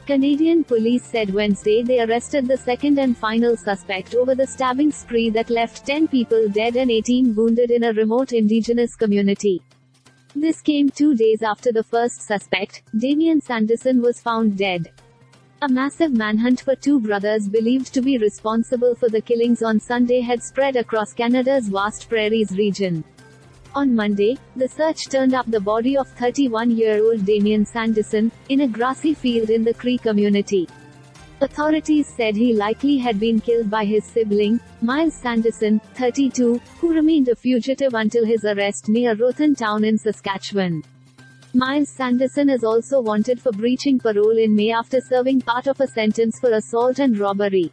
Canadian police said Wednesday they arrested the second and final suspect over the stabbing spree that left 10 people dead and 18 wounded in a remote Indigenous community. This came 2 days after the first suspect, Damien Sanderson, was found dead. A massive manhunt for two brothers believed to be responsible for the killings on Sunday had spread across Canada's vast prairies region. On Monday, the search turned up the body of 31-year-old Damien Sanderson, in a grassy field in the Cree community. Authorities said he likely had been killed by his sibling, Miles Sanderson, 32, who remained a fugitive until his arrest near Rothan Town in Saskatchewan. Miles Sanderson is also wanted for breaching parole in May after serving part of a sentence for assault and robbery.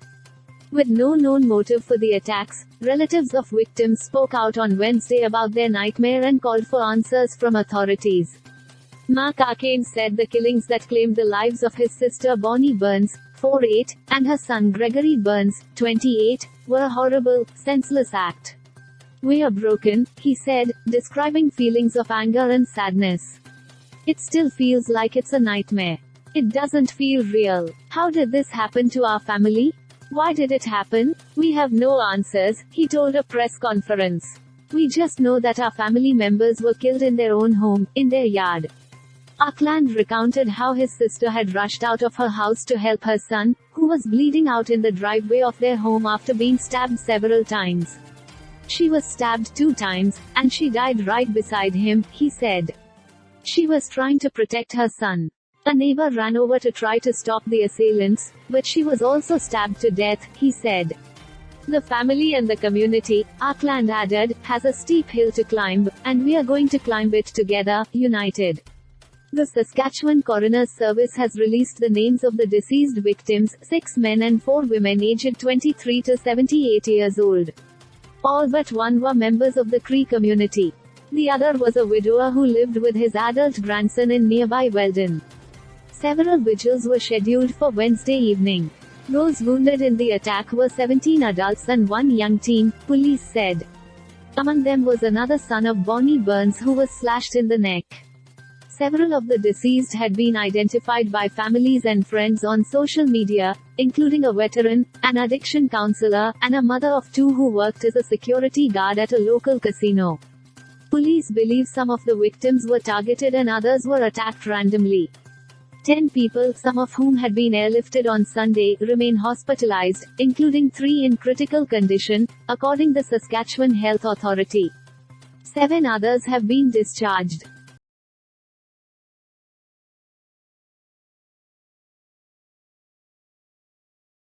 With no known motive for the attacks, relatives of victims spoke out on Wednesday about their nightmare and called for answers from authorities. Mark Arcane said the killings that claimed the lives of his sister Bonnie Burns, 48, and her son Gregory Burns, 28, were a horrible, senseless act. "We are broken," he said, describing feelings of anger and sadness. "It still feels like it's a nightmare. It doesn't feel real. How did this happen to our family? Why did it happen? We have no answers," he told a press conference. "We just know that our family members were killed in their own home, in their yard." Auckland recounted how his sister had rushed out of her house to help her son, who was bleeding out in the driveway of their home after being stabbed several times. "She was stabbed 2 times, and she died right beside him," he said. She was trying to protect her son. A neighbor ran over to try to stop the assailants, but she was also stabbed to death, he said. "The family and the community," Auckland added, "has a steep hill to climb, and we are going to climb it together, united." The Saskatchewan Coroner's Service has released the names of the deceased victims, 6 men and 4 women aged 23 to 78 years old. All but one were members of the Cree community. The other was a widower who lived with his adult grandson in nearby Weldon. Several vigils were scheduled for Wednesday evening. Those wounded in the attack were 17 adults and 1 young teen, police said. Among them was another son of Bonnie Burns who was slashed in the neck. Several of the deceased had been identified by families and friends on social media, including a veteran, an addiction counselor, and a mother of 2 who worked as a security guard at a local casino. Police believe some of the victims were targeted and others were attacked randomly. 10 people, some of whom had been airlifted on Sunday, remain hospitalized, including 3 in critical condition, according to the Saskatchewan Health Authority. 7 others have been discharged.